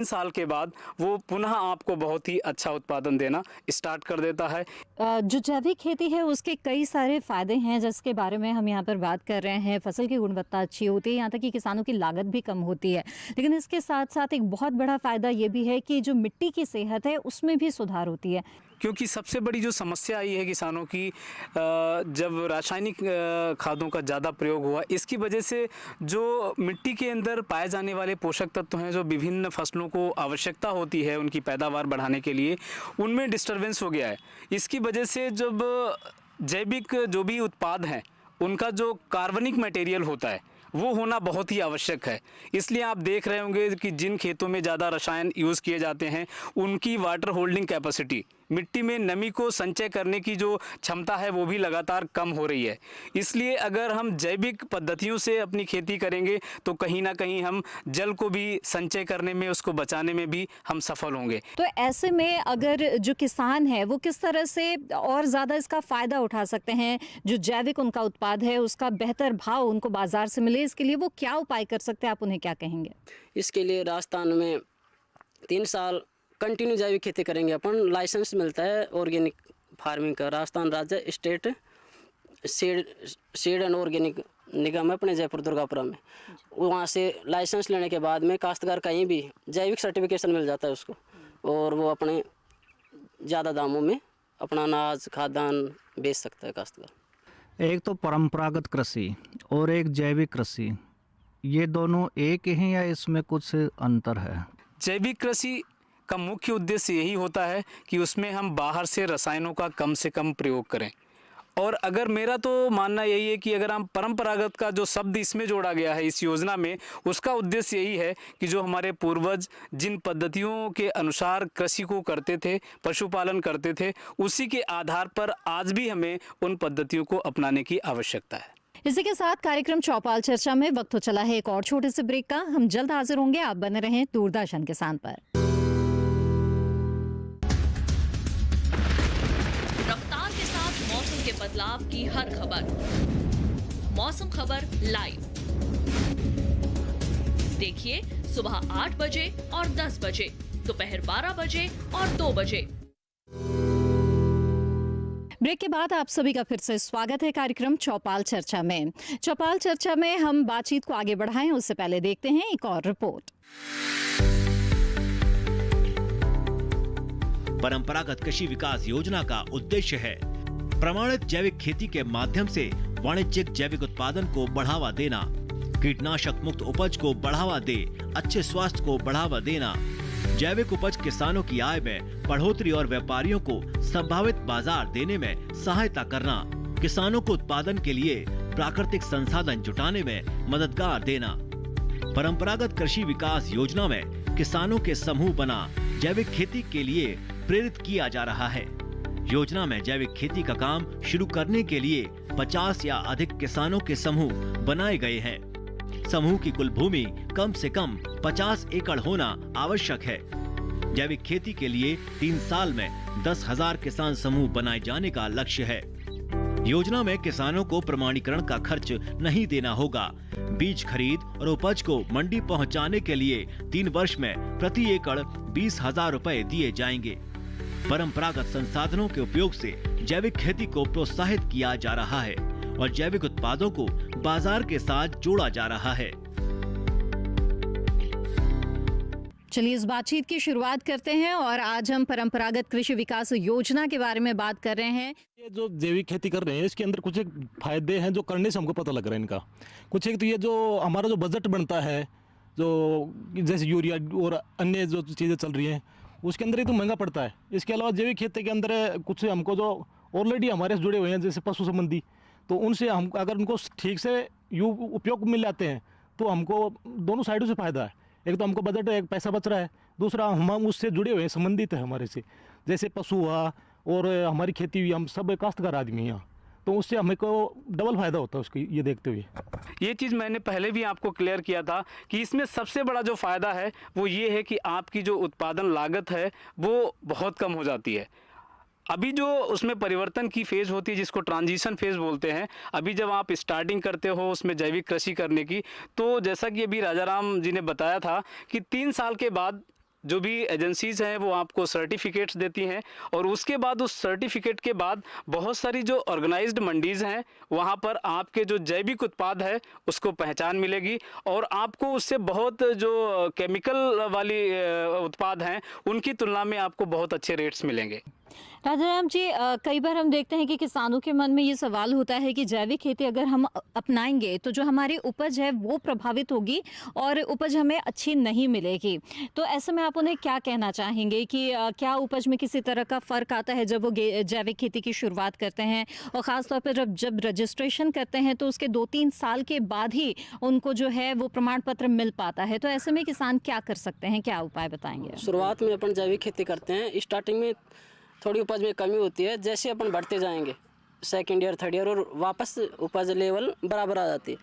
साल के बाद वो पुनः आपको बहुत ही अच्छा उत्पादन देना स्टार्ट कर देता है। जो जैविक खेती है उसके कई सारे फ़ायदे हैं जिसके बारे में हम यहाँ पर बात कर रहे हैं। फसल की गुणवत्ता अच्छी होती है, यहाँ तक कि किसानों की लागत भी कम होती है। लेकिन इसके साथ-साथ एक बहुत बड़ा फ़ायदा ये भी है कि जो मिट्टी की सेहत है उसमें भी सुधार होती है। क्योंकि सबसे बड़ी जो समस्या आई है किसानों की, जब रासायनिक खादों का ज़्यादा प्रयोग हुआ, इसकी वजह से जो मिट्टी के अंदर पाए जाने वाले पोषक तत्व हैं जो विभिन्न फसलों को आवश्यकता होती है उनकी पैदावार बढ़ाने के लिए, उनमें डिस्टरबेंस हो गया है। इसकी वजह से जब जैविक जो भी उत्पाद हैं उनका जो कार्बनिक मटेरियल होता है वो होना बहुत ही आवश्यक है। इसलिए आप देख रहे होंगे कि जिन खेतों में ज़्यादा रसायन यूज़ किए जाते हैं उनकी वाटर होल्डिंग कैपेसिटी, मिट्टी में नमी को संचय करने की जो क्षमता है वो भी लगातार कम हो रही है। इसलिए अगर हम जैविक पद्धतियों से अपनी खेती करेंगे तो कहीं ना कहीं हम जल को भी संचय करने में, उसको बचाने में भी हम सफल होंगे। तो ऐसे में अगर जो किसान है वो किस तरह से और ज़्यादा इसका फ़ायदा उठा सकते हैं, जो जैविक उनका उत्पाद है उसका बेहतर भाव उनको बाज़ार से मिले, इसके लिए वो क्या उपाय कर सकते हैं, आप उन्हें क्या कहेंगे? इसके लिए राजस्थान में 3 साल कंटिन्यू जैविक खेती करेंगे अपन, लाइसेंस मिलता है ऑर्गेनिक फार्मिंग का। राजस्थान राज्य स्टेट सीड एंड ऑर्गेनिक निगम है अपने जयपुर दुर्गापुरा में। वहाँ से लाइसेंस लेने के बाद में काश्तकार कहीं भी जैविक सर्टिफिकेशन मिल जाता है उसको, और वो अपने ज़्यादा दामों में अपना अनाज खाद्यान्न बेच सकता है काश्तकार। एक तो परंपरागत कृषि और एक जैविक कृषि, ये दोनों एक ही हैं या इसमें कुछ अंतर है? जैविक कृषि का मुख्य उद्देश्य यही होता है कि उसमें हम बाहर से रसायनों का कम से कम प्रयोग करें। और अगर मेरा तो मानना यही है कि अगर हम परंपरागत का जो शब्द इसमें जोड़ा गया है इस योजना में, उसका उद्देश्य यही है कि जो हमारे पूर्वज जिन पद्धतियों के अनुसार कृषि को करते थे, पशुपालन करते थे, उसी के आधार पर आज भी हमें उन पद्धतियों को अपनाने की आवश्यकता है। इसी के साथ कार्यक्रम चौपाल चर्चा में वक्त हो चला है एक और छोटे से ब्रेक का। हम जल्द हाजिर होंगे, आप बने रहें दूरदर्शन किसान पर। रफ्तार के साथ मौसम के बदलाव की हर खबर, मौसम खबर लाइव देखिए सुबह 8 बजे और 10 बजे, दोपहर 12 बजे और 2 बजे। ब्रेक के बाद आप सभी का फिर से स्वागत है कार्यक्रम चौपाल चर्चा में। चौपाल चर्चा में हम बातचीत को आगे बढ़ाएं उससे पहले देखते हैं एक और रिपोर्ट। परंपरागत कृषि विकास योजना का उद्देश्य है प्रमाणित जैविक खेती के माध्यम से वाणिज्यिक जैविक उत्पादन को बढ़ावा देना, कीटनाशक मुक्त उपज को बढ़ावा दे, अच्छे स्वास्थ्य को बढ़ावा देना, जैविक उपज किसानों की आय में बढ़ोतरी और व्यापारियों को संभावित बाजार देने में सहायता करना, किसानों को उत्पादन के लिए प्राकृतिक संसाधन जुटाने में मददगार देना। परंपरागत कृषि विकास योजना में किसानों के समूह बना जैविक खेती के लिए प्रेरित किया जा रहा है। योजना में जैविक खेती का काम शुरू करने के लिए 50 या अधिक किसानों के समूह बनाए गए हैं। समूह की कुल भूमि कम से कम 50 एकड़ होना आवश्यक है। जैविक खेती के लिए 3 साल में 10,000 किसान समूह बनाए जाने का लक्ष्य है। योजना में किसानों को प्रमाणीकरण का खर्च नहीं देना होगा। बीज खरीद और उपज को मंडी पहुंचाने के लिए 3 वर्ष में प्रति एकड़ 20,000 रुपए दिए जाएंगे। परंपरागत संसाधनों के उपयोग से जैविक खेती को प्रोत्साहित किया जा रहा है और जैविक उत्पादों को बाजार के साथ जोड़ा जा रहा है। चलिए इस बातचीत की शुरुआत करते हैं और आज हम परंपरागत कृषि विकास योजना के बारे में बात कर रहे हैं। ये जो जैविक खेती कर रहे हैं इसके अंदर कुछ एक फायदे हैं जो करने से हमको पता लग रहा है इनका। कुछ एक तो ये जो हमारा जो बजट बनता है, जो जैसे यूरिया और अन्य जो चीज़ें चल रही हैं उसके अंदर ही तो महंगा पड़ता है। इसके अलावा जैविक खेती के अंदर कुछ हमको जो ऑलरेडी हमारे से जुड़े हुए हैं जैसे पशु संबंधी, तो उनसे हम अगर उनको ठीक से उपयोग मिल जाते हैं तो हमको दोनों साइडों से फ़ायदा है। एक तो हमको बजट, एक पैसा बच रहा है, दूसरा हम उससे जुड़े हुए हैं, संबंधित है हमारे से, जैसे पशु हुआ और हमारी खेती हुई, हम सब काश्तकार आदमी यहाँ, तो उससे हमें को डबल फायदा होता है उसकी। ये देखते हुए ये चीज़ मैंने पहले भी आपको क्लियर किया था कि इसमें सबसे बड़ा जो फ़ायदा है वो ये है कि आपकी जो उत्पादन लागत है वो बहुत कम हो जाती है। अभी जो उसमें परिवर्तन की फेज़ होती है जिसको ट्रांजिशन फेज़ बोलते हैं, अभी जब आप स्टार्टिंग करते हो उसमें जैविक कृषि करने की, तो जैसा कि अभी राजाराम जी ने बताया था कि 3 साल के बाद जो भी एजेंसीज़ हैं वो आपको सर्टिफिकेट्स देती हैं और उसके बाद उस सर्टिफिकेट के बाद बहुत सारी जो ऑर्गेनाइज्ड मंडीज़ हैं वहाँ पर आपके जो जैविक उत्पाद है उसको पहचान मिलेगी और आपको उससे बहुत जो केमिकल वाली उत्पाद हैं उनकी तुलना में आपको बहुत अच्छे रेट्स मिलेंगे। राजाराम जी, कई बार हम देखते हैं कि किसानों के मन में ये सवाल होता है कि जैविक खेती अगर हम अपनाएंगे तो जो हमारी उपज है वो प्रभावित होगी और उपज हमें अच्छी नहीं मिलेगी। तो ऐसे में आप उन्हें क्या कहना चाहेंगे कि क्या उपज में किसी तरह का फ़र्क आता है जब वो जैविक खेती की शुरुआत करते हैं और ख़ास तौर पर जब रजिस्ट्रेशन करते हैं तो उसके 2-3 साल के बाद ही उनको जो है वो प्रमाण पत्र मिल पाता है। तो ऐसे में किसान क्या कर सकते हैं, क्या उपाय बताएंगे? शुरुआत में अपन जैविक खेती करते हैं, स्टार्टिंग में थोड़ी उपज में कमी होती है, जैसे अपन बढ़ते जाएंगे सेकंड ईयर थर्ड ईयर और वापस उपज लेवल बराबर आ जाती है।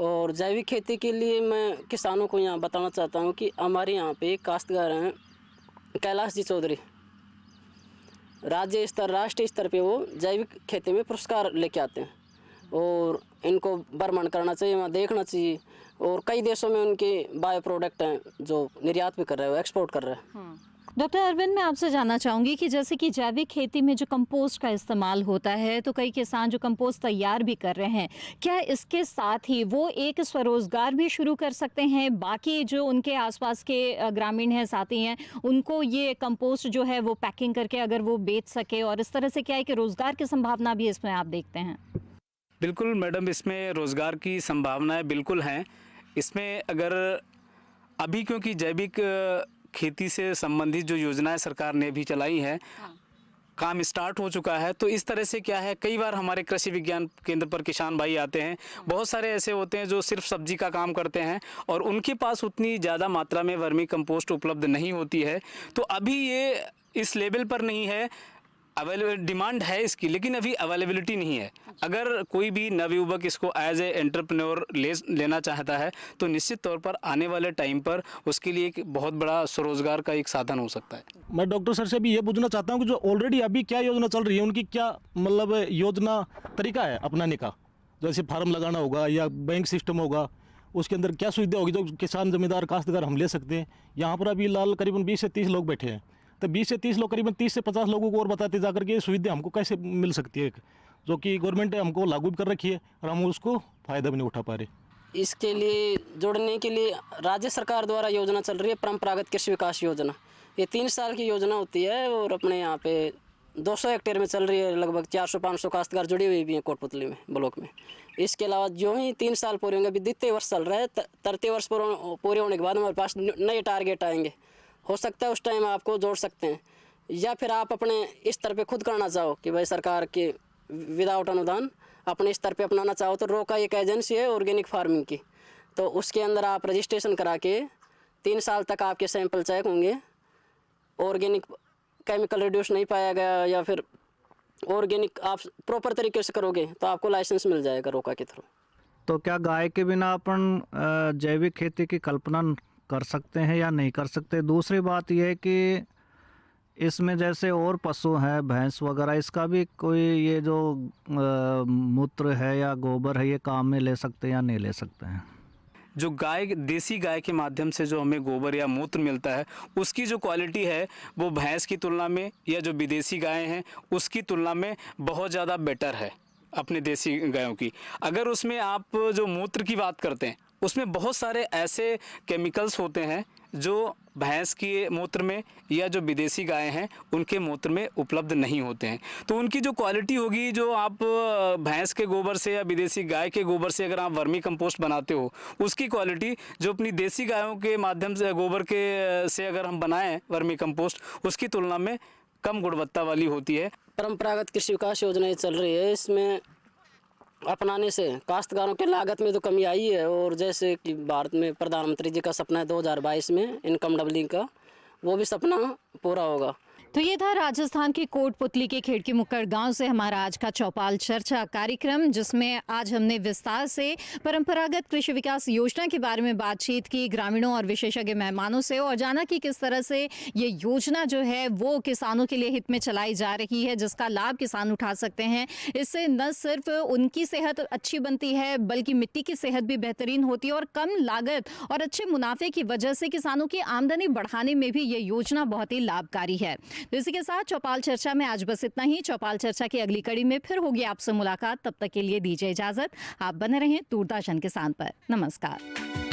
और जैविक खेती के लिए मैं किसानों को यहाँ बताना चाहता हूँ कि हमारे यहाँ पे काश्तकार हैं कैलाश जी चौधरी, राज्य स्तर राष्ट्रीय स्तर पे वो जैविक खेती में पुरस्कार लेके आते हैं और इनको भ्रमण करना चाहिए, वहाँ देखना चाहिए। और कई देशों में उनके बायो प्रोडक्ट हैं जो निर्यात भी कर रहे हैं, एक्सपोर्ट कर रहे हैं। डॉक्टर अरविंद, मैं आपसे जानना चाहूँगी कि जैसे कि जैविक खेती में जो कंपोस्ट का इस्तेमाल होता है तो कई किसान जो कंपोस्ट तैयार भी कर रहे हैं, क्या इसके साथ ही वो एक स्वरोजगार भी शुरू कर सकते हैं? बाकी जो उनके आसपास के ग्रामीण हैं, साथी हैं, उनको ये कंपोस्ट जो है वो पैकिंग करके अगर वो बेच सके और इस तरह से क्या है कि रोज़गार की संभावना भी इसमें आप देखते हैं? बिल्कुल मैडम, इसमें रोज़गार की संभावनाएँ बिल्कुल हैं। इसमें अगर अभी क्योंकि जैविक खेती से संबंधित जो योजनाएं सरकार ने भी चलाई हैं, काम स्टार्ट हो चुका है। तो इस तरह से क्या है, कई बार हमारे कृषि विज्ञान केंद्र पर किसान भाई आते हैं, बहुत सारे ऐसे होते हैं जो सिर्फ सब्जी का काम करते हैं और उनके पास उतनी ज़्यादा मात्रा में वर्मी कंपोस्ट उपलब्ध नहीं होती है। तो अभी ये इस लेवल पर नहीं है, डिमांड है इसकी लेकिन अभी अवेलेबिलिटी नहीं है। अगर कोई भी नवयुवक इसको एज ए एंटरप्रेन्योर लेना चाहता है तो निश्चित तौर पर आने वाले टाइम पर उसके लिए एक बहुत बड़ा स्वरोजगार का एक साधन हो सकता है। मैं डॉक्टर सर से भी ये पूछना चाहता हूँ कि जो ऑलरेडी अभी क्या योजना चल रही है उनकी क्या मतलब योजना तरीका है अपनाने का? जैसे फार्म लगाना होगा या बैंक सिस्टम होगा, उसके अंदर क्या सुविधा होगी जो किसान जमींदार काश्तकार हम ले सकते हैं? यहाँ पर अभी लाल करीबन 20 से 30 लोग बैठे हैं, तो 20 से 30 लोग करीबन 30 से 50 लोगों को और बताते जाकर के सुविधा हमको कैसे मिल सकती है जो कि गवर्नमेंट हमको लागू भी कर रखी है और हम उसको फ़ायदा भी नहीं उठा पा रहे। इसके लिए जोड़ने के लिए राज्य सरकार द्वारा योजना चल रही है परंपरागत कृषि विकास योजना। ये 3 साल की योजना होती है और अपने यहाँ पे 200 हेक्टेयर में चल रही है। लगभग 400-500 काश्तकार जुड़े हुए भी हैं कोटपुतली में ब्लॉक में। इसके अलावा जो ही 3 साल पूरे होंगे, अभी द्वितीय वर्ष चल रहा है, 33 वर्ष पूरे होने के बाद हमारे पास नए टारगेट आएंगे। हो सकता है उस टाइम आपको जोड़ सकते हैं या फिर आप अपने स्तर पे खुद करना चाहो कि भाई सरकार के विदाउट अनुदान अपने स्तर पे अपनाना चाहो तो रोका एक एजेंसी है ऑर्गेनिक फार्मिंग की, तो उसके अंदर आप रजिस्ट्रेशन करा के 3 साल तक आपके सैंपल चेक होंगे, ऑर्गेनिक केमिकल रिड्यूस नहीं पाया गया या फिर ऑर्गेनिक आप प्रॉपर तरीके से करोगे तो आपको लाइसेंस मिल जाएगा रोका के थ्रू। तो क्या गाय के बिना अपन जैविक खेती की कल्पना कर सकते हैं या नहीं कर सकते? दूसरी बात यह है कि इसमें जैसे और पशु हैं, भैंस वगैरह, इसका भी कोई ये जो मूत्र है या गोबर है ये काम में ले सकते हैं या नहीं ले सकते हैं? जो गाय, देसी गाय के माध्यम से जो हमें गोबर या मूत्र मिलता है उसकी जो क्वालिटी है वो भैंस की तुलना में या जो विदेशी गायें हैं उसकी तुलना में बहुत ज़्यादा बेटर है अपने देसी गायों की। अगर उसमें आप जो मूत्र की बात करते हैं उसमें बहुत सारे ऐसे केमिकल्स होते हैं जो भैंस के मूत्र में या जो विदेशी गायें हैं उनके मूत्र में उपलब्ध नहीं होते हैं। तो उनकी जो क्वालिटी होगी, जो आप भैंस के गोबर से या विदेशी गाय के गोबर से अगर आप वर्मी कंपोस्ट बनाते हो, उसकी क्वालिटी जो अपनी देसी गायों के माध्यम से गोबर के से अगर हम बनाएं वर्मी कंपोस्ट, उसकी तुलना में कम गुणवत्ता वाली होती है। परंपरागत कृषि विकास योजना ये चल रही है, इसमें अपनाने से काश्तकारों के लागत में तो कमी आई है और जैसे कि भारत में प्रधानमंत्री जी का सपना है 2022 में इनकम डबलिंग का, वो भी सपना पूरा होगा। तो ये था राजस्थान के कोटपुतली के खेड़की मुक्कड़ गांव से हमारा आज का चौपाल चर्चा कार्यक्रम, जिसमें आज हमने विस्तार से परंपरागत कृषि विकास योजना के बारे में बातचीत की ग्रामीणों और विशेषज्ञ मेहमानों से, और जाना कि किस तरह से ये योजना जो है वो किसानों के लिए हित में चलाई जा रही है, जिसका लाभ किसान उठा सकते हैं। इससे न सिर्फ उनकी सेहत अच्छी बनती है बल्कि मिट्टी की सेहत भी बेहतरीन होती है, और कम लागत और अच्छे मुनाफे की वजह से किसानों की आमदनी बढ़ाने में भी ये योजना बहुत ही लाभकारी है। तो इसी के साथ चौपाल चर्चा में आज बस इतना ही। चौपाल चर्चा की अगली कड़ी में फिर होगी आपसे मुलाकात, तब तक के लिए दीजिए इजाजत। आप बने रहें दूरदर्शन किसान पर। नमस्कार।